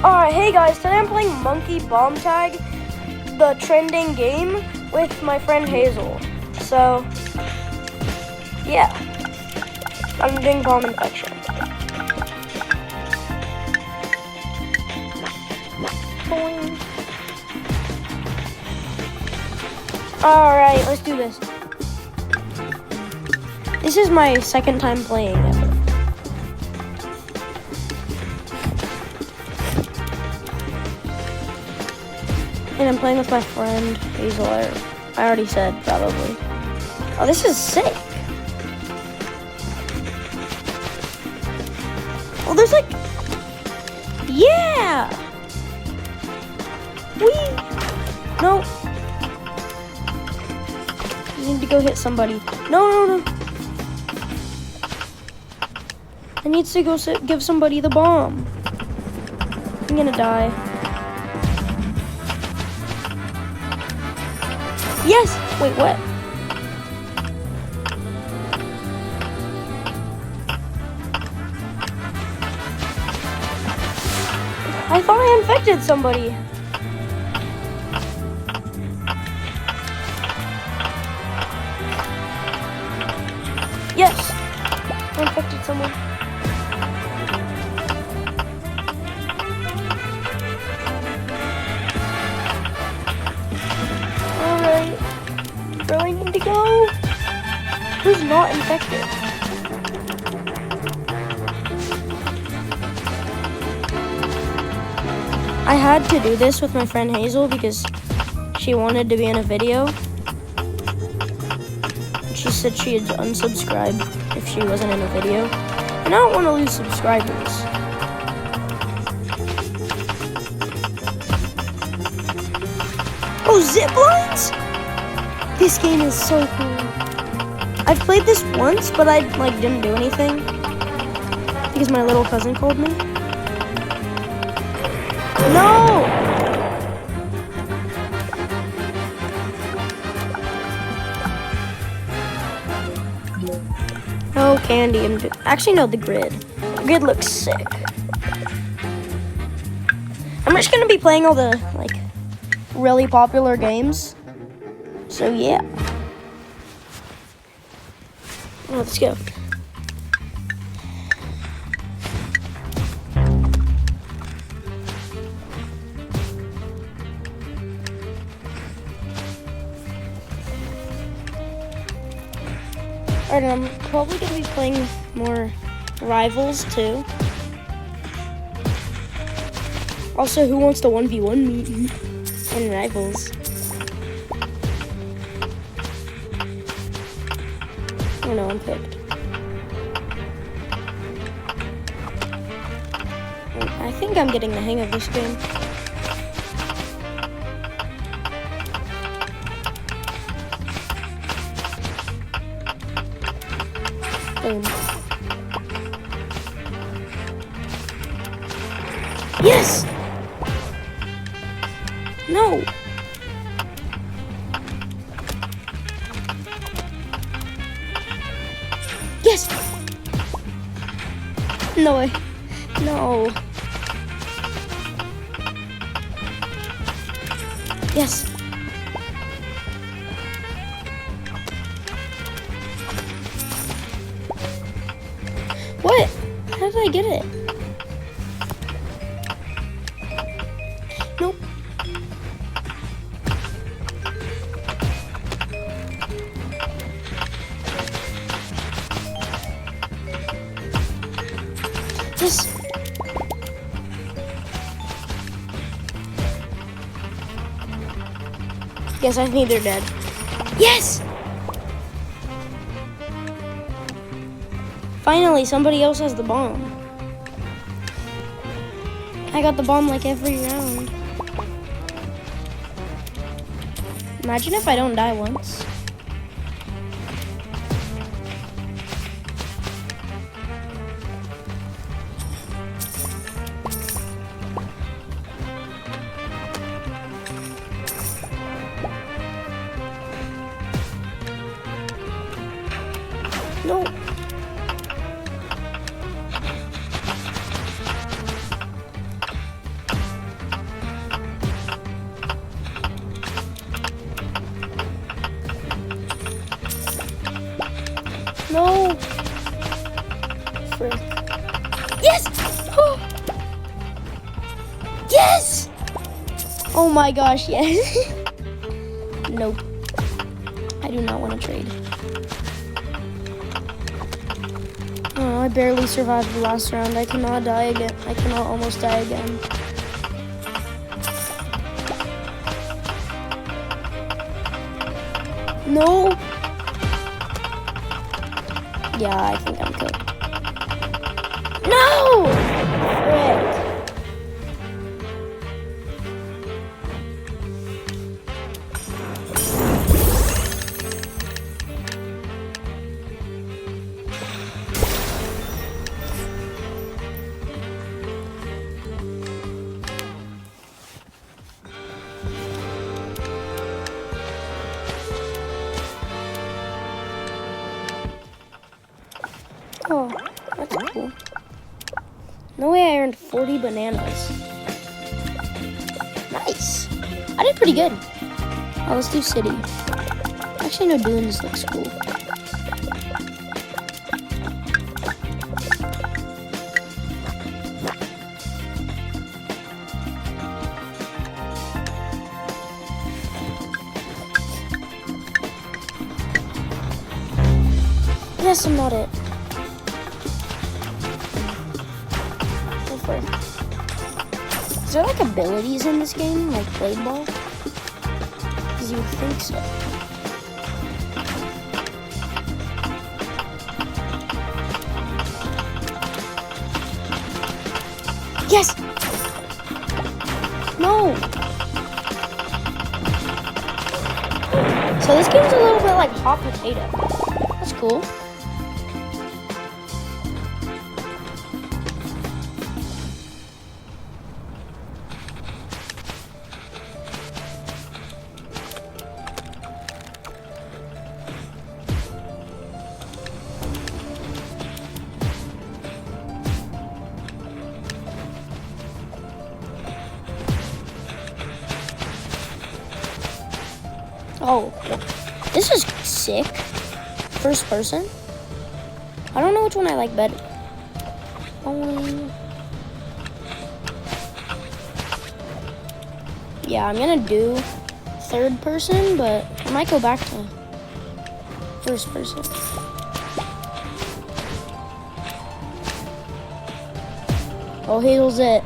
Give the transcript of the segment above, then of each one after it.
Alright, hey guys, today I'm playing Monkey Bomb Tag, the trending game, with my friend Hazel. So, yeah, I'm doing bomb infection. Boing. Alright, let's do this. This is my second time playing ever. And I'm playing with my friend Hazel. I already said, probably. Oh, this is sick. Oh, there's like... Yeah! Whee! No. You need to go hit somebody. No. I need to go give somebody the bomb. I'm gonna die. Yes! Wait, what? I thought I infected somebody. Yes! I infected someone. Where do I need to go? Who's not infected? I had to do this with my friend Hazel because she wanted to be in a video. She said she'd unsubscribe if she wasn't in a video. And I don't want to lose subscribers. Oh, zip lines? This game is so cool. I've played this once, but I didn't do anything because my little cousin called me. No! No candy. Actually, no, the grid. The grid looks sick. I'm just gonna be playing all the really popular games. So yeah, let's go. Alright, I'm probably gonna be playing more Rivals too. Also, who wants to 1v1 me in Rivals? Oh no, I'm picked. I think I'm getting the hang of this game. Boom. Yes! No! Yes! No way. No. Yes. What? How did I get it? Nope. Yes. Yes, I think they're dead. Yes! Finally, somebody else has the bomb. I got the bomb like every round. Imagine if I don't die once. No. Oh my gosh, yes. Nope. I do not want to trade. Oh, I barely survived the last round. I cannot die again. I cannot almost die again. No. Yeah, I think I'm cooked. No! Frick. Oh, that's cool. No way I earned 40 bananas. Nice. I did pretty good. Oh, let's do city. Actually, no, dunes looks cool. Yes, I'm not it. Is there like abilities in this game, like blade ball? Because you would think so. Yes! No! So this game's a little bit like hot potato. That's cool. Oh, this is sick. First person. I don't know which one I like better. Yeah, I'm gonna do third person, but I might go back to first person. Oh, Hazel's it.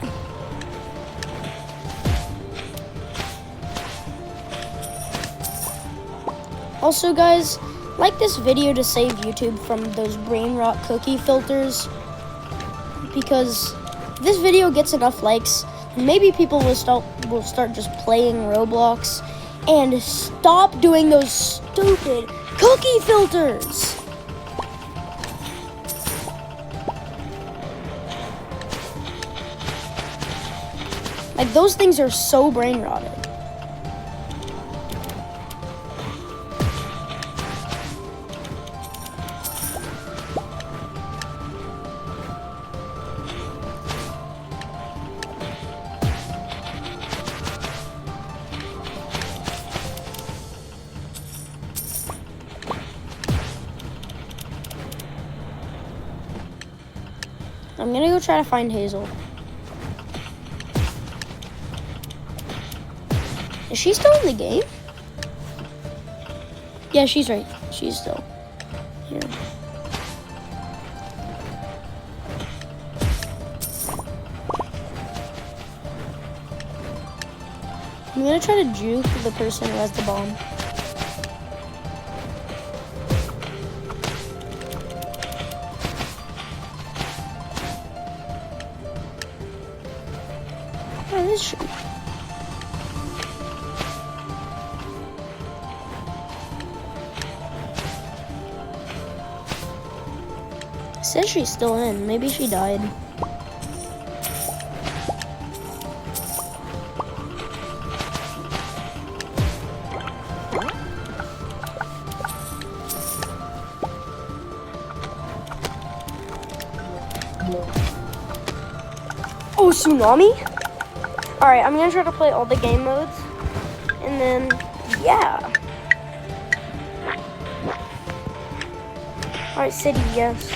Also, guys, like this video to save YouTube from those brain rot cookie filters, because if this video gets enough likes, maybe people will start just playing Roblox and stop doing those stupid cookie filters. Like, those things are so brain rotted. I'm gonna go try to find Hazel. Is she still in the game? Yeah, she's right. She's still here. I'm gonna try to juke the person who has the bomb. Where is she? It says she's still in. Maybe she died. Oh, Tsunami? Alright, I'm gonna try to play all the game modes. And then, yeah. Alright, city, yes.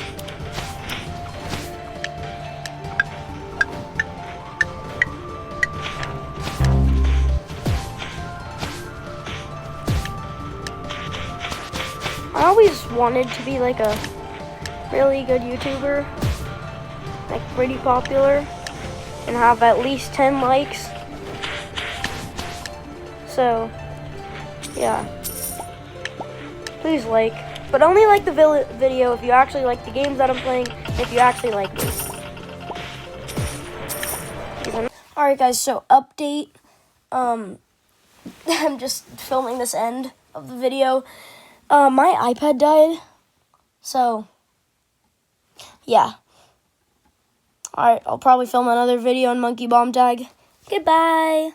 always wanted to be like a really good YouTuber, like pretty popular, and have at least 10 likes. So, yeah. Please like, but only like the video if you actually like the games that I'm playing, if you actually like me. Alright guys, so update. I'm just filming this end of the video. My iPad died, so yeah. Alright, I'll probably film another video on Monkey Bomb Tag. Goodbye.